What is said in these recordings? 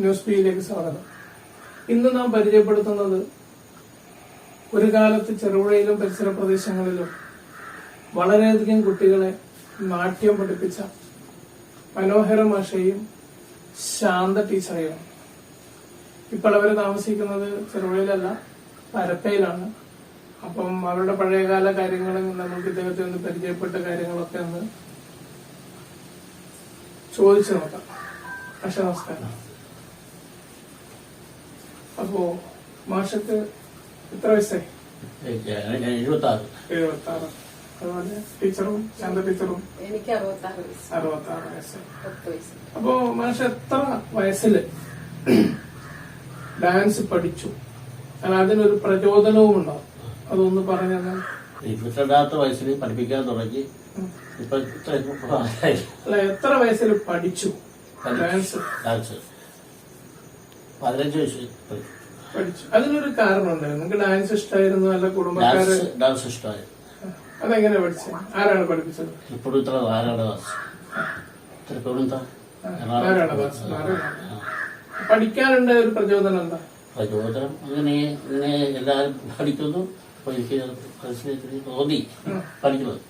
News ബിയിലേക്ക് സ്വാഗതം. ഇന്ന് നാം പരിചയപ്പെടുത്തുന്നത് ഒരു കാലത്ത് ചെറുപുഴയിലും പരിസര പ്രദേശങ്ങളിലും വളരെയധികം കുട്ടികളെ നാട്യം പഠിപ്പിച്ച മനോഹര മാഷയും ശാന്ത ടീച്ചറെയും. ഇപ്പോൾ അവർ താമസിക്കുന്നത് ചെറുപുഴയിലല്ല, പരപ്പയിലാണ്. അപ്പം അവരുടെ പഴയകാല കാര്യങ്ങളും നമുക്ക് ഇദ്ദേഹത്തെ ഒന്ന് പരിചയപ്പെട്ട കാര്യങ്ങളൊക്കെ ഒന്ന് ചോദിച്ചു നോക്കാം. മാഷ നമസ്കാരം. അപ്പോ മാഷക്ക് എത്ര വയസ്സായി? 76. അതുപോലെ ടീച്ചറും ശാന്ത ടീച്ചറും? എനിക്ക് 66 വയസ്സായി. അപ്പോ മാഷ എത്ര വയസ്സില് ഡാൻസ് പഠിച്ചു? അതിനൊരു പ്രചോദനവും ഉണ്ടാവും, അതൊന്ന് പറഞ്ഞു തന്നെ. 22 വയസ്സിൽ പഠിപ്പിക്കാൻ തുടങ്ങി. ഇപ്പൊ അല്ല, എത്ര വയസ്സിൽ പഠിച്ചു ഡാൻസ്? 15 വയസ്സിൽ പഠിച്ചു. അതിനൊരു കാരണം ഉണ്ടായിരുന്നു. നിങ്ങൾക്ക് ഡാൻസ് ഇഷ്ടമായിരുന്നു, അല്ല കുടുംബക്കാര്? ഡാൻസ് ഇഷ്ടമായി. അതെങ്ങനെ പഠിച്ചത്? ആരാണ് പഠിപ്പിച്ചത്? പഠിക്കാനുണ്ട് ഒരു പ്രചോദനം എന്താ? പ്രചോദനം അങ്ങനെ ഇങ്ങനെ എല്ലാരും പഠിക്കുന്നു. അപ്പൊ എനിക്ക് തോന്നി പഠിക്കുന്നത്.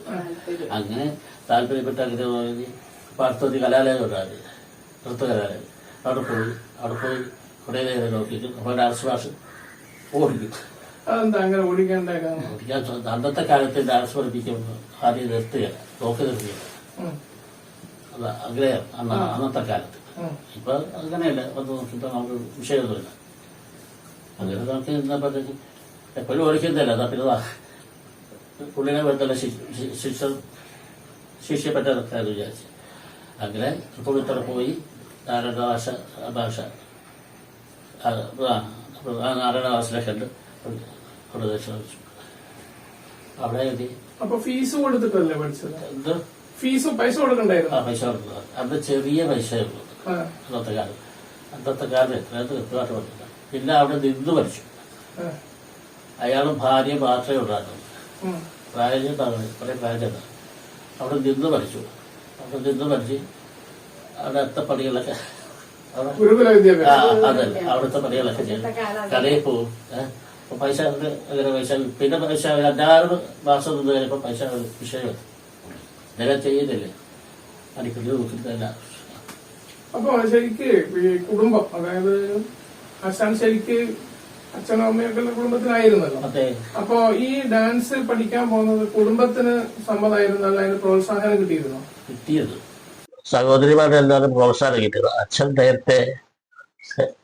അങ്ങനെ താല്പര്യപ്പെട്ട അങ്ങനെ തോന്നി. അപ്പൊ അടുത്തൊരു കലാലയം ഉണ്ടായിരുന്നു, നൃത്ത കലാലയം. അവിടെ പോയി കുറെ നേരം നോക്കിയിട്ടും അപ്പൊ ഡാൻസ് ക്ലാസ് ഓടിക്കും. അതെന്താ അങ്ങനെ ഓടിക്കാൻ? അന്നത്തെ കാലത്ത് ഡാൻസ് പഠിപ്പിക്കുമ്പോൾ ആദ്യം നിർത്തുകയാണ്, നോക്കി നിർത്തുകയാണ്. അത് ആഗ്രഹം അന്നത്തെ കാലത്ത്. ഇപ്പൊ അങ്ങനെയല്ല, വന്ന് നോക്കിയപ്പോ നമുക്ക് വിഷയമൊന്നുമില്ല. അങ്ങനെ നോക്കി നിന്നപ്പോഴത്തേക്ക് എപ്പോഴും ഓടിക്കുന്നില്ല. എന്നാ പിന്നെ പുള്ളിനെ വേണ്ടല്ല ശിഷ്യപ്പെട്ടതൊക്കെ വിചാരിച്ചു. അങ്ങനെ പുള്ളിത്തറ പോയി നാരായണ ഭാഷ നാരായണ ഭാഷയിലൊക്കെ ഉണ്ട് പ്രദേശം അവിടെ എഴുതി. അപ്പൊ ഫീസ് കൊടുത്തിട്ടല്ലേ പഠിച്ചത്? എന്ത് ഫീസ്? പൈസ കൊടുക്കണ്ടായിരുന്നു? പൈസ കൊടുക്കുന്നത് അന്ന് ചെറിയ പൈസയുള്ളൂ അന്നത്തെ കാലം. അന്നത്തെ കാലം എത്രയായിട്ട് കൃത്യമായിട്ട് കൊടുക്കില്ല. പിന്നെ അവിടെ നിന്ന് പഠിച്ചു. അയാളും ഭാര്യ മാത്രമേ ഉണ്ടായിരുന്നു. പ്രായം കുറെ പ്രായം. അവിടെ നിന്ന് പഠിച്ചു. അവിടുത്തെ പണികളൊക്കെ അതല്ല, അവിടുത്തെ പണികളൊക്കെ ചെയ്തു. കടയിൽ പോവും. പൈസ അങ്ങനെ പൈസ. പിന്നെ പൈസ 5-6 മാസം നിന്ന് കഴിഞ്ഞപ്പോ പൈസ വിഷയം നേരെ ചെയ്യുന്നില്ലേ, അടിക്കല് നോക്കുന്നില്ല. അപ്പൊ ശരിക്ക് ഈ കുടുംബം, അതായത് അച്ഛൻ ശരിക്ക് അച്ഛനും അമ്മയൊക്കെ കുടുംബത്തിനായിരുന്നല്ലോ. അപ്പൊ ഈ ഡാൻസ് പഠിക്കാൻ പോകുന്നത് കുടുംബത്തിന് സമ്മതമായിരുന്നല്ലോ? അതിന് പ്രോത്സാഹനം കിട്ടിയിരുന്നോ? കിട്ടിയത് സഹോദരിമാരുടെ എല്ലാവരും പ്രോത്സാഹനം കിട്ടിയത്. അച്ഛൻ നേരത്തെ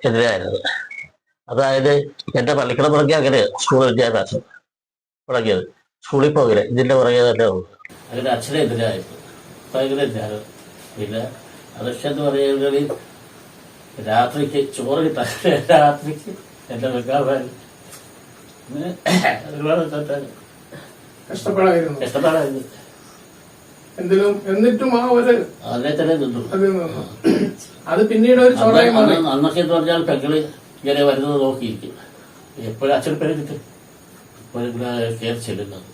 എതിരായിരുന്നു. അതായത് എന്റെ പള്ളിക്കട പുറകെ അങ്ങനെ സ്കൂൾ വിദ്യാഭ്യാസം തുടങ്ങിയത്. സ്കൂളിൽ പോകില്ല, ഇതിന്റെ പുറകെ തന്നെ പോകും. അങ്ങനെ അച്ഛനെ എതിരായിരുന്നു, ഭയങ്കര എതിരായിരുന്നു. പിന്നെ അതൊക്കെ എന്ന് പറയുന്നത് രാത്രിക്ക് ചോറ് കിട്ടാൻ രാത്രിക്ക് എന്റെ വെക്കാൻ ഒരുപാട് കഷ്ടപ്പാടായിരുന്നു. എന്നിട്ടും ആ ഒരു അതിനെ തന്നെ നിന്നു. അത് പിന്നീട് ഒരു അന്നൊക്കെ എന്ന് പറഞ്ഞാൽ പെങ്ങള് ഇങ്ങനെ വരുന്നത് നോക്കിയിരിക്കും. എപ്പോഴും അച്ഛൻ പേര് കിട്ടും. എപ്പോഴും കയറി ചെല്ലുന്നത്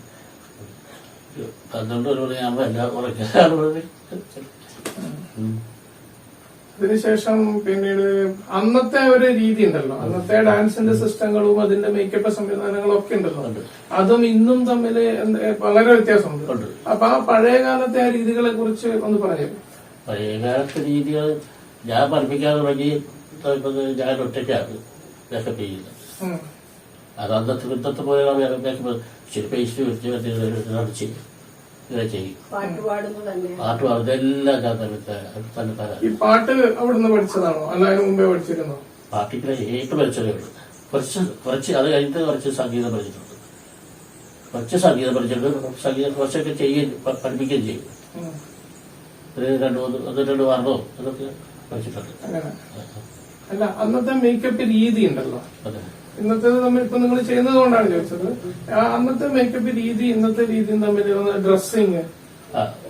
12 മണിയാകുമ്പോ എല്ലാം ഉറക്കാറുള്ളത്. അതിനുശേഷം പിന്നീട് അന്നത്തെ ഒരു രീതി ഉണ്ടല്ലോ, അന്നത്തെ ഡാൻസിന്റെ സിസ്റ്റങ്ങളും അതിന്റെ മേക്കപ്പ് സംവിധാനങ്ങളും ഒക്കെ ഉണ്ടല്ലോ, അതും ഇന്നും തമ്മിൽ വളരെ വ്യത്യാസമുണ്ട്. അപ്പൊ ആ പഴയകാലത്തെ ആ രീതികളെ കുറിച്ച് ഒന്ന് പറയാം. പഴയകാലത്തെ രീതികൾ ഞാൻ പഠിപ്പിക്കാൻ തുടങ്ങി ഞാൻ ഒറ്റയ്ക്കാണ് മേക്കപ്പ് ചെയ്യുന്നത്. അത് അന്നത്തെ വൃത്തത്തെ പോലെ മേക്കപ്പ് ഇച്ചിരി പേസ്റ്റ് വെച്ച് നടിച്ച് ഇങ്ങനെ ചെയ്യും. പാട്ട് പാടും എല്ലാം ഞാൻ തന്നെ തരാം. ഈ പാട്ട് അവിടുന്ന് പഠിച്ചതാണോ അല്ല അതിന് മുമ്പേ പഠിച്ചിരുന്നോ? പാട്ടിലെ ഏറ്റവും പഠിച്ചതേ ഉള്ളൂ. കുറച്ച് അത് കഴിഞ്ഞിട്ട് കുറച്ച് സംഗീതം പഠിച്ചിട്ടുണ്ട്. സംഗീതം കുറച്ചൊക്കെ പഠിപ്പിക്കുകയും ചെയ്യും. ഒരു 2 വർണ്ണോ അതൊക്കെ പഠിച്ചിട്ടുണ്ട്. അല്ല, അന്നത്തെ മേക്കപ്പ് രീതി ഉണ്ടല്ലോ, ഇന്നത്തെ തമ്മിൽ ഇപ്പൊ നിങ്ങൾ ചെയ്യുന്നത് കൊണ്ടാണ് ചോദിച്ചത്. അന്നത്തെ മേക്കപ്പ് രീതി ഇന്നത്തെ രീതിയും തമ്മിൽ ഡ്രസ്സിങ്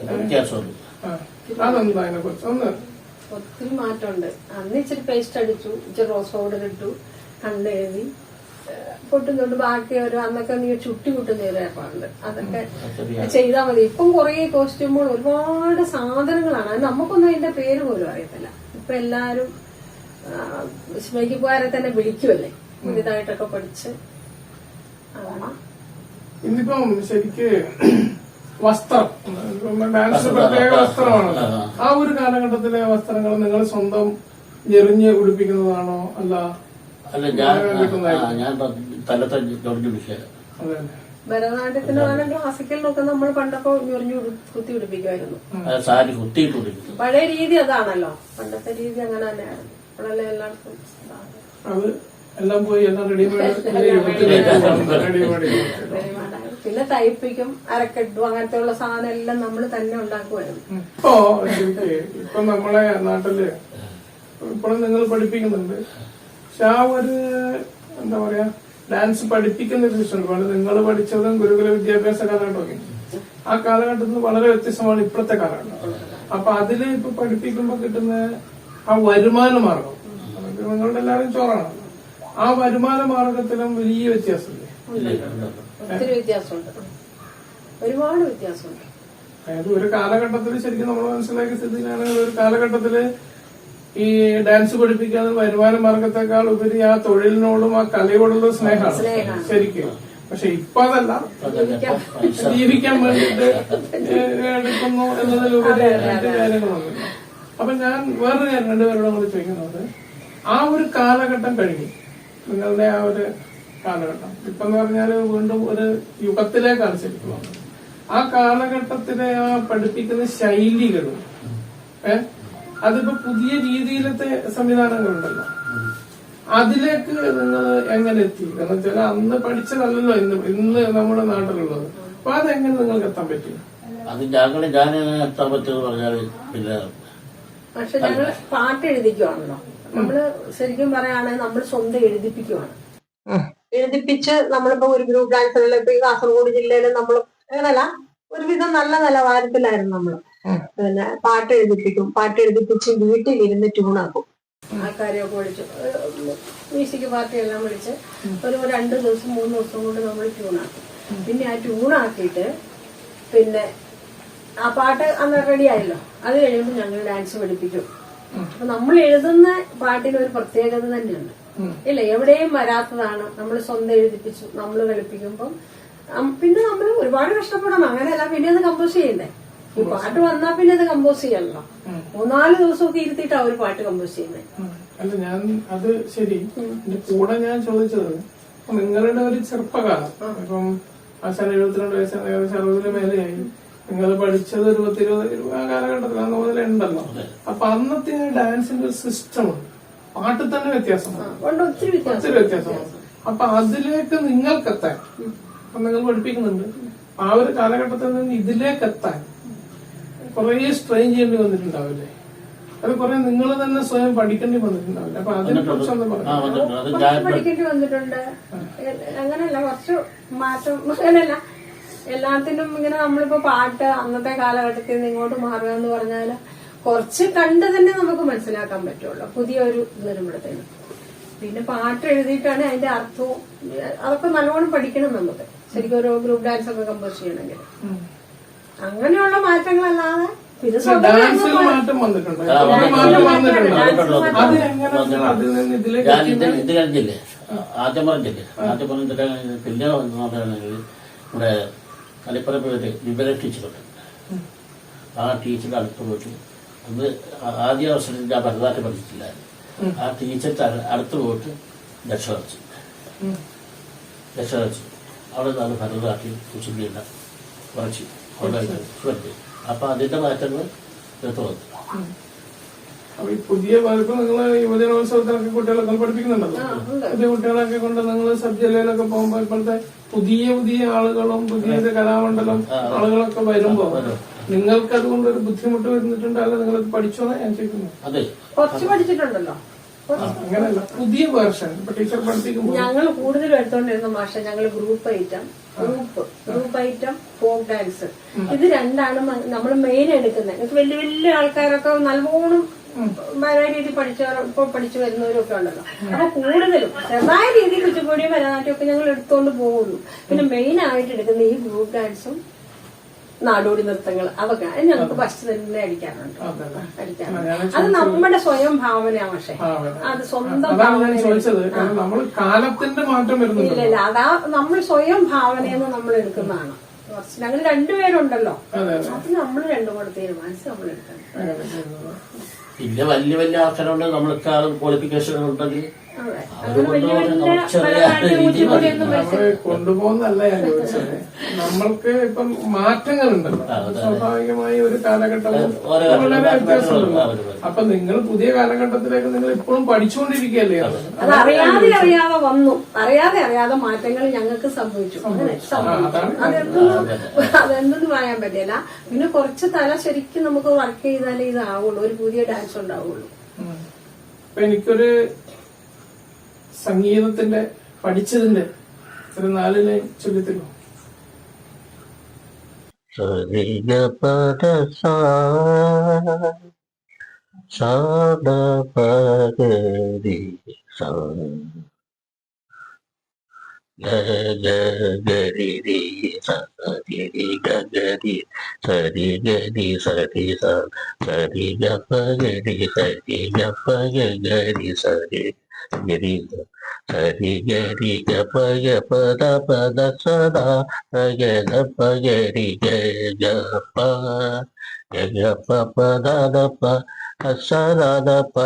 വ്യത്യാസമുണ്ട്. അതെന്താ അതിനെ കുറിച്ച് ഒന്ന്? ഒത്തിരി മാറ്റമുണ്ട്. അന്ന് ഇച്ചിരി പേസ്റ്റ് അടിച്ചു, ഇച്ചിരി റോസ് പൗഡർ ഇട്ടു, കണ്ടെഴുതി പൊട്ടും തൊട്ട് ബാക്കി ഒരു അന്നൊക്കെ നീ ചുട്ടി കുട്ടുന്ന ഒരു ഏർപ്പാടുണ്ട്. അതൊക്കെ ചെയ്താൽ മതി. ഇപ്പം കുറെ കോസ്റ്റ്യൂമുകൾ, ഒരുപാട് സാധനങ്ങളാണ്. അത് നമുക്കൊന്നും അതിന്റെ പേര് പോലും അറിയത്തില്ല. ഇപ്പൊ എല്ലാരും വിസ്മയിക്കുകാരെ തന്നെ വിളിക്കുമല്ലേ പുതിയതായിട്ടൊക്കെ പഠിച്ച് അങ്ങനെ. ഇന്നിപ്പം ശരിക്ക് വസ്ത്രം ഡാൻസ് പ്രത്യേക വസ്ത്രമാണ്. ആ ഒരു കാലഘട്ടത്തിലെ വസ്ത്രങ്ങൾ നിങ്ങൾ സ്വന്തം എറിഞ്ഞ് ഉടുപ്പിക്കുന്നതാണോ അല്ല ഞാൻ തലത്തെ ജോർജ് വിഷയം അതെ? ഭരതനാട്യത്തിന് ക്ലാസിക്കലിനൊക്കെ നമ്മൾ പണ്ടൊക്കെ ഞൊറിഞ്ഞു കുത്തി പിടിപ്പിക്കുമായിരുന്നു. സാരി കുത്തിയിട്ട് പഴയ രീതി അതാണല്ലോ, പണ്ടത്തെ രീതി അങ്ങനെ തന്നെയായിരുന്നു. ഇപ്പോഴല്ലേ എല്ലാവർക്കും അത് എല്ലാം പോയി എല്ലാം റെഡിമെയ്ഡ്. പിന്നെ തയ്പ്പിക്കും, അരക്കെട്ടും അങ്ങനത്തെ ഉള്ള സാധനം എല്ലാം നമ്മൾ തന്നെ ഉണ്ടാക്കുമായിരുന്നു. ഇപ്പൊ നമ്മളെ നാട്ടില് ഇപ്പോഴും നിങ്ങൾ പഠിപ്പിക്കുന്നുണ്ട്. പക്ഷെ ആ ഒരു എന്താ പറയാ ഡാൻസ് പഠിപ്പിക്കുന്ന ഒരു സിസ്റ്റം പണ്ട് നിങ്ങൾ പഠിച്ചതും ഗുരുകുല വിദ്യാഭ്യാസ കാലഘട്ടമൊക്കെ ആ കാലഘട്ടത്തിൽ നിന്ന് വളരെ വ്യത്യസ്തമാണ് ഇപ്പോഴത്തെ കാലഘട്ടം. അപ്പൊ അതില് ഇപ്പൊ പഠിപ്പിക്കുമ്പോ കിട്ടുന്ന ആ വരുമാന മാർഗം, നിങ്ങളുടെ എല്ലാവരും ചോറാണ്, ആ വരുമാന മാർഗത്തിലും വലിയ വ്യത്യാസമില്ലേ? ഒത്തിരി വ്യത്യാസമുണ്ട്, ഒരുപാട് വ്യത്യാസമുണ്ട്. അതായത് ഒരു കാലഘട്ടത്തിൽ ശരിക്കും നമ്മൾ മനസ്സിലാക്കിയ സ്ഥിതിയിലാണെങ്കിൽ ഒരു കാലഘട്ടത്തില് ഈ ഡാൻസ് പഠിപ്പിക്കാതെ വരുമാന മാർഗത്തെക്കാൾ ഉപരി ആ തൊഴിലിനോടും ആ കലയോടുള്ള സ്നേഹമാണ് ശരിക്കും. പക്ഷെ ഇപ്പൊ അതല്ല, ജീവിക്കാൻ വേണ്ടിയിട്ട് എടുക്കുന്നു എന്നതിലുപരി മറ്റു കാര്യങ്ങളൊന്നുമില്ല. അപ്പൊ ഞാൻ വേറൊരു കാര്യം രണ്ടുപേരോടും കൂടി ചോദിക്കുന്നത്, ആ ഒരു കാലഘട്ടം കഴിഞ്ഞു, നിങ്ങളുടെ ആ ഒരു കാലഘട്ടം ഇപ്പൊ എന്ന് പറഞ്ഞാല് വീണ്ടും ഒരു യുഗത്തിലേക്കാണ് ശരിക്കും വന്നത്. ആ കാലഘട്ടത്തിലെ ആ പഠിപ്പിക്കുന്ന ശൈലികളും അതിപ്പോ പുതിയ രീതിയിലത്തെ സംവിധാനങ്ങളുണ്ടല്ലോ, അതിലേക്ക് നിങ്ങൾ എങ്ങനെ എത്തി? കാരണം വെച്ചാൽ അന്ന് പഠിച്ചതല്ലല്ലോ ഇന്ന് നമ്മുടെ നാട്ടിലുള്ളത്. അപ്പൊ അതെങ്ങനെ നിങ്ങൾക്ക് എത്താൻ പറ്റി? അത് ഞാൻ എത്താൻ പറ്റുമെന്ന് പറഞ്ഞാല് പിന്നെ പക്ഷെ ഞങ്ങള് പാട്ട് എഴുതിക്കുവാണല്ലോ, നമ്മള് ശരിക്കും പറയുകയാണെങ്കിൽ നമ്മൾ സ്വന്തം എഴുതിപ്പിക്കുവാണ്. എഴുതിപ്പിച്ച് നമ്മളിപ്പോ ഒരു ഗ്രൂപ്പ് ഡാൻസറിൽ ഇപ്പൊ ഈ കാസർഗോഡ് ജില്ലയില് നമ്മൾ അങ്ങനല്ല, ഒരുവിധം നല്ല നിലവാരത്തിലായിരുന്നു നമ്മള്. പിന്നെ പാട്ട് എഴുതിപ്പിച്ച് വീട്ടിലിരുന്ന് ട്യൂണാക്കും. ആൾക്കാരെയൊക്കെ വിളിച്ചു മ്യൂസിക് പാർട്ടി എല്ലാം വിളിച്ച് ഒരു 2 ദിവസം 3 ദിവസം കൊണ്ട് നമ്മൾ ട്യൂണാക്കും. പിന്നെ ആ ട്യൂണാക്കിയിട്ട് പിന്നെ ആ പാട്ട് അന്ന് റെഡി ആയല്ലോ, അത് കഴിയുമ്പോൾ ഞങ്ങൾ ഡാൻസ് പഠിപ്പിക്കും. അപ്പൊ നമ്മൾ എഴുതുന്ന പാട്ടിന് ഒരു പ്രത്യേകത തന്നെയുണ്ട്, ഇല്ല എവിടെയും വരാത്തതാണ്. നമ്മൾ സ്വന്തം എഴുതിപ്പിച്ചു നമ്മൾ കളിപ്പിക്കുമ്പം പിന്നെ നമ്മൾ ഒരുപാട് കഷ്ടപ്പെടണം, അങ്ങനെയല്ല. പിന്നെ അത് കമ്പോസ് ചെയ്യണ്ടേ, ഈ പാട്ട് വന്നാൽ പിന്നെ അത് കമ്പോസ് ചെയ്യണല്ലോ. 3-4 ദിവസമൊക്കെ ഇരുത്തിയിട്ടാ ഒരു പാട്ട് കമ്പോസ് ചെയ്യുന്നത്. അല്ല ഞാൻ അത് ശരി, എന്റെ കൂടെ ഞാൻ ചോദിച്ചത് നിങ്ങളുടെ ഒരു ചെറുപ്പകാലം, ഇപ്പം ആശാൻ 72 വയസ്സാണ്, ഏകദേശം 60 മേലെയായി. നിങ്ങൾ പഠിച്ചത് 20 ആ കാലഘട്ടത്തിൽ അന്ന് മുതലേ ഉണ്ടല്ലോ. അപ്പൊ അന്നത്തെ ഡാൻസിന്റെ ഒരു സിസ്റ്റമുണ്ട്, പാട്ടിൽ തന്നെ വ്യത്യാസമാണ്, ഒത്തിരി വ്യത്യാസമാണ്. അപ്പൊ അതിലേക്ക് നിങ്ങൾക്കെത്താൻ നിങ്ങൾ പഠിപ്പിക്കുന്നുണ്ട്. ആ ഒരു കാലഘട്ടത്തിൽ നിന്ന് ഇതിലേക്ക് എത്താൻ കുറെ സ്ട്രെയിൻ ചെയ്യേണ്ടി വന്നിട്ടുണ്ടാവില്ലേ? അത് കുറെ നിങ്ങൾ തന്നെ സ്വയം പഠിക്കേണ്ടി വന്നിട്ടുണ്ടാവില്ല? അപ്പൊ അതിനെ കുറിച്ചൊന്ന് പറഞ്ഞു. പഠിക്കേണ്ടി വന്നിട്ടുണ്ട്, അങ്ങനെയല്ല കുറച്ച് മാറ്റം, അങ്ങനെയല്ല എല്ലാത്തിനും ഇങ്ങനെ. നമ്മളിപ്പോ പാട്ട് അന്നത്തെ കാലഘട്ടത്തിൽ നിന്ന് ഇങ്ങോട്ട് മാറുക എന്ന് പറഞ്ഞാല് കുറച്ച് കണ്ട് തന്നെ നമുക്ക് മനസ്സിലാക്കാൻ പറ്റുള്ളൂ, പുതിയ ഒരു ഇത് വരുമ്പോഴത്തേനും. പിന്നെ പാട്ട് എഴുതിയിട്ടാണ് അതിന്റെ അർത്ഥവും അതൊക്കെ നല്ലോണം പഠിക്കണം നമുക്ക്, ശരിക്കും ഒരു ഗ്രൂപ്പ് ഡാൻസ് ഒക്കെ കമ്പോസ് ചെയ്യണമെങ്കിൽ. അങ്ങനെയുള്ള മാറ്റങ്ങളല്ലാതെ ഇത് കഴിഞ്ഞില്ലേ, ആദ്യം പറഞ്ഞില്ലേ പിന്നെ നോക്കുകയാണെങ്കിൽ ഇവിടെ കലിപ്പുറം പോയിട്ട് വിവര ടീച്ചറുണ്ട്. ആ ടീച്ചറുടെ അടുത്ത് പോയിട്ട് അന്ന് ആദ്യ അവസരത്തിൽ ഞാൻ ഭരതനാട്യം പഠിച്ചിട്ടില്ലായിരുന്നു. ആ ടീച്ചറിന്റെ അടുത്ത് പോയിട്ട് രക്ഷ കളിച്ചു. അവിടെ നിന്നാണ് ഭരതനാട്യം കുച്ചിപ്പില്ല കുറച്ച് അപ്പൊ അതിന്റെ മാറ്റങ്ങൾ തോന്നി. അപ്പൊ ഈ പുതിയ ഇപ്പൊ നിങ്ങൾ യുവജനോത്സവത്തിനൊക്കെ കുട്ടികളൊക്കെ പഠിപ്പിക്കുന്നുണ്ടല്ലോ, പുതിയ കുട്ടികളൊക്കെ കൊണ്ട് നിങ്ങൾ സബ് ജില്ലയിലൊക്കെ പോകുമ്പോ ഇപ്പോഴത്തെ പുതിയ ആളുകളും പുതിയ കലാമണ്ഡലം ആളുകളൊക്കെ വരുമ്പോ നിങ്ങൾക്ക് അതുകൊണ്ടൊരു ബുദ്ധിമുട്ട് വരുന്നിട്ടുണ്ട്? അല്ല നിങ്ങൾ പഠിച്ചോന്നാ ഞാൻ ചോദിക്കുന്നത്? അതെ, കുറച്ച് പഠിച്ചിട്ടുണ്ടല്ലോ. അങ്ങനെയല്ല, പുതിയ വേർഷൻ ഇപ്പൊ ടീച്ചർ പഠിപ്പിക്കുമ്പോൾ ഞങ്ങൾ കൂടുതലും എടുത്തോണ്ടിരുന്ന മാഷ ഞങ്ങൾ ഗ്രൂപ്പ് ഐറ്റം ഫോക്ക് ഡാൻസ്, ഇത് രണ്ടാണ് നമ്മൾ മെയിൻ എടുക്കുന്നത്. വലിയ വലിയ ആൾക്കാരൊക്കെ നല്ലോണം പല രീതി പഠിച്ചു വരുന്നവരൊക്കെ ഉണ്ടല്ലോ. അപ്പൊ കൂടുതലും ചെറുതായ രീതിയിൽ കുച്ചിപ്പുടിയും ഭരതനാട്യം ഒക്കെ ഞങ്ങൾ എടുത്തോണ്ട് പോകുന്നു. പിന്നെ മെയിൻ ആയിട്ട് എടുക്കുന്ന ഈ ഗ്രൂപ്പ് ഡാൻസും നാടോടി നൃത്തങ്ങൾ അതൊക്കെ അത് ഞങ്ങൾക്ക് ഫസ്റ്റ് തന്നെ അടിക്കാറുണ്ട്. അതെ. അടിക്കാറുണ്ട്. അത് നമ്മുടെ സ്വയം ഭാവനയാണ്. പക്ഷെ അത് സ്വന്തം അതാണ് ഭാവന ഞാൻ ചോദിച്ചത്. കാരണം നമ്മൾ കാലത്തിന്റെ മാറ്റം വരുന്നുണ്ട്. ഇല്ല, അതാ നമ്മൾ സ്വയം ഭാവനയെന്ന് നമ്മൾ എടുക്കുന്നതാണ്. കുറച്ച് ഞങ്ങൾ രണ്ടുപേരുണ്ടല്ലോ, അത് നമ്മൾ രണ്ടും കൂടെ തീരുമാനിച്ച് നമ്മൾ എടുക്കണം. പിന്നെ വലിയ വലിയ ആൾക്കാരുണ്ട്, നമ്മളെക്കാളും ക്വാളിഫിക്കേഷൻ ഉണ്ടെങ്കിൽ കൊണ്ടുപോകുന്നല്ല ഞാൻ ചോദിച്ചത്. നമ്മൾക്ക് ഇപ്പം മാറ്റങ്ങളുണ്ടല്ലോ, സ്വാഭാവികമായി ഒരു കാലഘട്ടവും വളരെ വ്യത്യാസമുണ്ടല്ലോ. അപ്പൊ നിങ്ങൾ പുതിയ കാലഘട്ടത്തിലേക്ക് നിങ്ങൾ ഇപ്പോഴും പഠിച്ചുകൊണ്ടിരിക്കുകയല്ലേ? അത് അറിയാതെ വന്നു, അറിയാതെ മാറ്റങ്ങൾ ഞങ്ങൾക്ക് സംഭവിച്ചു. അതെന്തെന്ന് പറയാൻ പറ്റില്ല. പിന്നെ കുറച്ച് തല ശരിക്കും നമുക്ക് വർക്ക് ചെയ്താലേ ഇതാവുള്ളൂ, ഒരു പുതിയ ഡാൻസ് ഉണ്ടാവുള്ളൂ. അപ്പൊ എനിക്കൊരു സംഗീതത്തിന്റെ പഠിച്ചതിന്റെ ഒരു 4 ലൈൻ ചൊല്ലിത്തരുമോ? ഗരി സരി ഗരി സരി ഗരി സരി സരി ഗപ്പ ഗരി സരി ഗപ്പ ഗരി സരി ഗരി സരി ഗരി ഗപ്പ ഗപ്പ ദപ ദസദാ ഗപ്പ ഗരി ഗപ്പ ഗപ്പ പദ ദപ സദാ ദപ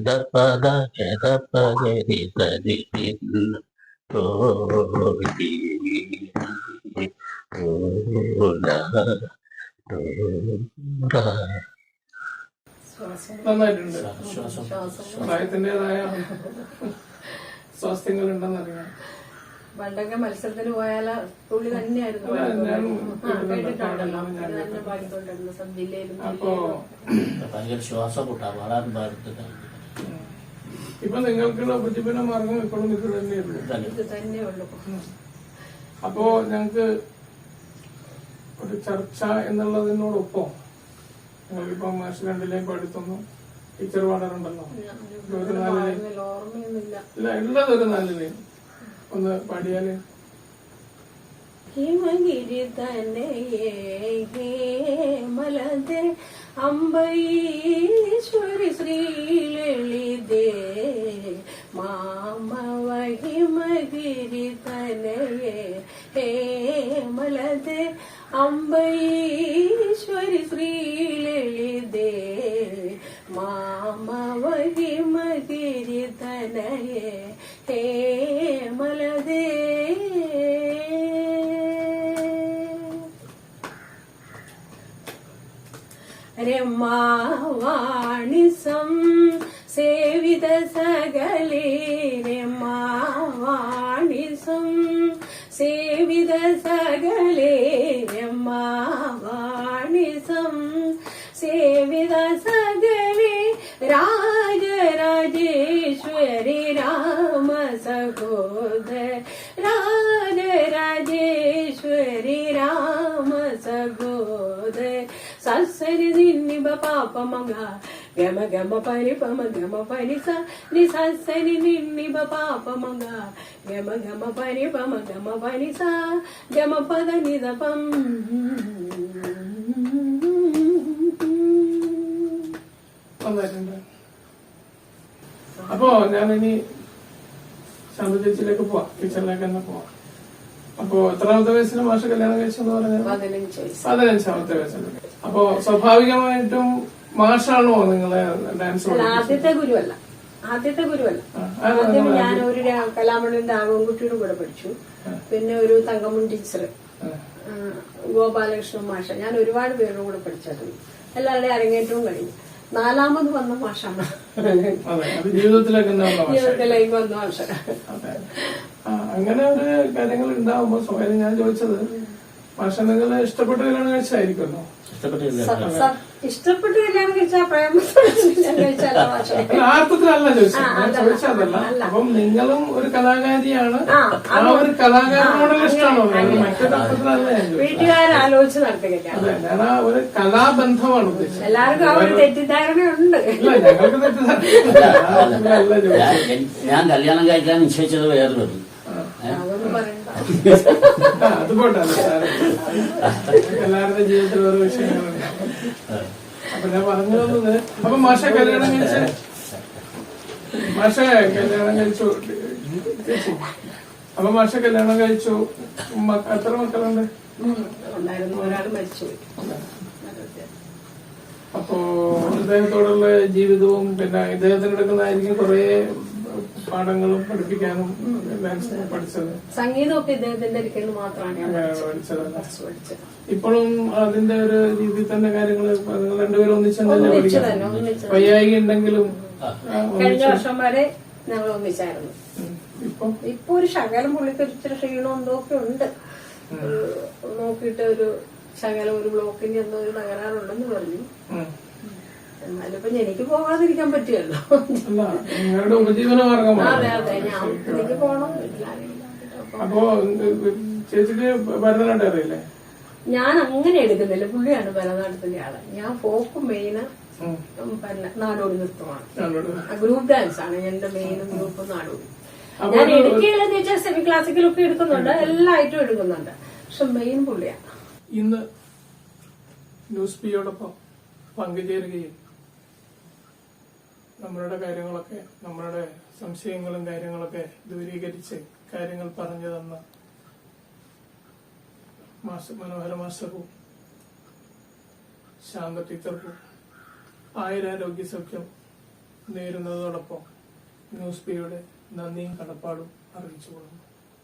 ഗപ്പ ദപ ഗരി സരി നന്നായിട്ടുണ്ട്. പ്രായത്തിൻ്റെതായ സ്വാസ്ഥ്യങ്ങൾ ഉണ്ടെന്നറിയാം. പണ്ടൊക്കെ മത്സരത്തിന് പോയാല് പുള്ളി തന്നെയായിരുന്നു കേട്ടിട്ടുണ്ടല്ലോ, തന്നെ പാടിക്കൊണ്ടിരുന്ന സബ് ജില്ലയിലും. ഭയങ്കര ശ്വാസം കൂട്ടാ പാടാൻ പാടത്തില്ല. ഇപ്പൊ നിങ്ങൾക്കുള്ള ഉപജീവന മാർഗം ഇപ്പോഴും ഇത് തന്നെയുള്ളൂ. അപ്പോ ഞങ്ങക്ക് ഒരു ചർച്ച എന്നുള്ളതിനോടൊപ്പം ഞങ്ങൾക്കിപ്പോ മാഷ് 2 ലൈൻ പാടിത്തന്നു, ടീച്ചർ പാടാറുണ്ടല്ലോ, ഒരു 4 ലൈൻ ഇല്ല ഉള്ളത്, ഒരു 4 ലൈൻ ഒന്ന് പാടിയാല്. ഹിമഗിരി തനയേ മലദേ അംബരീശ്വരി ശ്രീലളിതേ മാമവ ഹിമഗിരി തനയേ ഹേ മലദേ അംബരീശ്വരി ശ്രീലളിതേ മാമവ ഹിമഗിരി തനയേ ഹേ മലദേ രമാവാണിസം സേവിത സകലേ രമാവാണിസം സേവിത സകലേ രമാവാണിസം സേവിത സകലേ രാജരാജേശ്വരി രാമ സഹോദര രാജരാജേശ്വരി രാമ സഹോദര സരി നിന്നിബ പാപ മഗ ഗമ ഗമ പരി പമ ഗമ പരി സ നി സരി നിന്നിബ പാപ മഗ ഗമ ഗമ പരി പമ ഗമ പരി സ ഗമ പദ നിദ പം. അപ്പോ ഞാനിനി ശാന്ത ചേച്ചിയിലേക്ക് പോവാം, ടീച്ചറിലേക്ക് തന്നെ പോവാം. അപ്പോ എത്രാമത്തെ വയസ്സിന് മാഷ് കല്യാണം കഴിച്ചെന്ന് പറഞ്ഞത്? 15-ാമത്തെ വയസ്സിൽ. അപ്പോ സ്വാഭാവികമായിട്ടും മാഷാണോ നിങ്ങളെ ഡാൻസ്? ആദ്യത്തെ ഗുരുവല്ല. ആദ്യം ഞാനൊരു കലാമണ്ഡലിന്റെ ആകോൺകുട്ടിയുടെ കൂടെ പഠിച്ചു. പിന്നെ ഒരു തങ്കമൺ ടീച്ചർ, ഗോപാലകൃഷ്ണൻ മാഷ, ഞാൻ ഒരുപാട് പേരുടെ കൂടെ പഠിച്ചിട്ടുണ്ട്. എല്ലാവരുടെയും അരങ്ങേറ്റവും കഴിഞ്ഞു. 4ാമത് വന്ന മാഷാണ് ജീവിതത്തിലേക്ക് വന്ന മാഷ. അങ്ങനെ ഒരു കാര്യങ്ങൾ ഉണ്ടാവുമ്പോ സ്വയം ഞാൻ ചോദിച്ചത്, മാഷ നിങ്ങൾ ഇഷ്ടപ്പെട്ട കല്യാണം കഴിച്ചായിരിക്കുമല്ലോ? ഇഷ്ടപ്പെട്ട് കല്യാണം കഴിച്ചാൽ പ്രേമത്തോടെ ആർത്ഥത്തിലല്ല ചോദിച്ചതല്ല. അപ്പം നിങ്ങളും ഒരു കലാകാരിയാണ്, ആ ഒരു കലാകാരനോടുള്ള ഇഷ്ടമാണോ? മറ്റൊരു അർത്ഥത്തിലല്ല ഞാൻ വീട്ടുകാരാലോചിച്ച് നടത്തുക. ഞാൻ ആ ഒരു കലാബന്ധമാണ് ഉദ്ദേശിച്ചത്. എല്ലാവർക്കും ആ ഒരു തെറ്റിദ്ധാരണയുണ്ട്. ഇല്ല, ഞങ്ങൾക്ക് തെറ്റിദ്ധാരണ. ഞാൻ കല്യാണം കഴിക്കാൻ നിശ്ചയിച്ചത് വേറൊരു അത് പോട്ടെ, എല്ലാവരുടെ ജീവിതത്തിൽ ഓരോ വിഷയങ്ങളുണ്ടാവും. അപ്പൊ ഞാൻ പറഞ്ഞു തന്നത്, അപ്പൊ മാഷെ കല്യാണം കഴിച്ച് അപ്പൊ മാഷെ കല്യാണം കഴിച്ചു. എത്ര മക്കളുണ്ട്? ഉണ്ടായിരുന്നു, ഒരാൾ മരിച്ചുപോയി. അപ്പോ ഇദ്ദേഹത്തോടുള്ള ജീവിതവും പിന്നെ ഇദ്ദേഹത്തിന് എടുക്കുന്നതായിരിക്കും കുറെ പാഠങ്ങളും പഠിപ്പിക്കാനും പഠിച്ചത്. സംഗീതമൊക്കെ ഇദ്ദേഹത്തിന്റെ ഒരിക്കലും മാത്രമാണ് പഠിച്ചത്. ഇപ്പോഴും അതിന്റെ ഒരു രീതിയിൽ തന്നെ കാര്യങ്ങള് നിങ്ങൾ രണ്ടുപേരും ഒന്നിച്ചെന്നെ പഠിക്കുന്നത്. വയ്യായിക ഉണ്ടെങ്കിലും കഴിഞ്ഞ വർഷം വരെ ഞങ്ങൾ ഒന്നിച്ചായിരുന്നു. ഇപ്പൊ ഒരു ശകലം പുള്ളിക്ക് ഇച്ചിരി ക്ഷീണം എന്തൊക്കെ ഉണ്ട്. നോക്കിയിട്ട് ഒരു ശകലം ഒരു ബ്ലോക്കിന്റെ എന്തോ ഒരു തകരാറുണ്ടെന്ന് പറഞ്ഞു. എന്നാലും ഇപ്പൊ എനിക്ക് പോകാതിരിക്കാൻ പറ്റിയല്ലോ. ഉപജീവന മാർഗമാണ്. അതെ അതെ, ഞാൻ എനിക്ക് പോകണം. അപ്പോ ചേച്ചിക്ക് ഭരതനാട്യം അറിയില്ലേ? ഞാൻ അങ്ങനെ എടുക്കുന്നില്ല, പുള്ളിയാണ് ഭരതനാട്യത്തിന്റെ ആള്. ഞാൻ ഫോക്ക് മെയിന് നാടോടി നൃത്തമാണ്, ഗ്രൂപ്പ് ഡാൻസ് ആണ് എന്റെ മെയിൻ ഗ്രൂപ്പ് നാടോടി. ഞാൻ എടുക്കുകയെന്ന് വെച്ചാൽ സെമി ക്ലാസിക്കലൊക്കെ എടുക്കുന്നുണ്ട്, എല്ലാ ഐറ്റവും എടുക്കുന്നുണ്ട്, പക്ഷെ മെയിൻ പുള്ളിയാണ്. ഇന്ന് ന്യൂസ് ബിയോടൊപ്പം പങ്കുചേരുകയും നമ്മളുടെ കാര്യങ്ങളൊക്കെ, നമ്മളുടെ സംശയങ്ങളും കാര്യങ്ങളൊക്കെ ദൂരീകരിച്ച് കാര്യങ്ങൾ പറഞ്ഞു തന്ന മനോഹര മാസ്റ്റർക്കും ശാന്ത ടീച്ചർക്കും ആയുരാരോഗ്യ സൗഖ്യം നേരുന്നതോടൊപ്പം ന്യൂസ് ബിയുടെ നന്ദിയും കടപ്പാടും അറിയിച്ചു കൊള്ളുന്നു.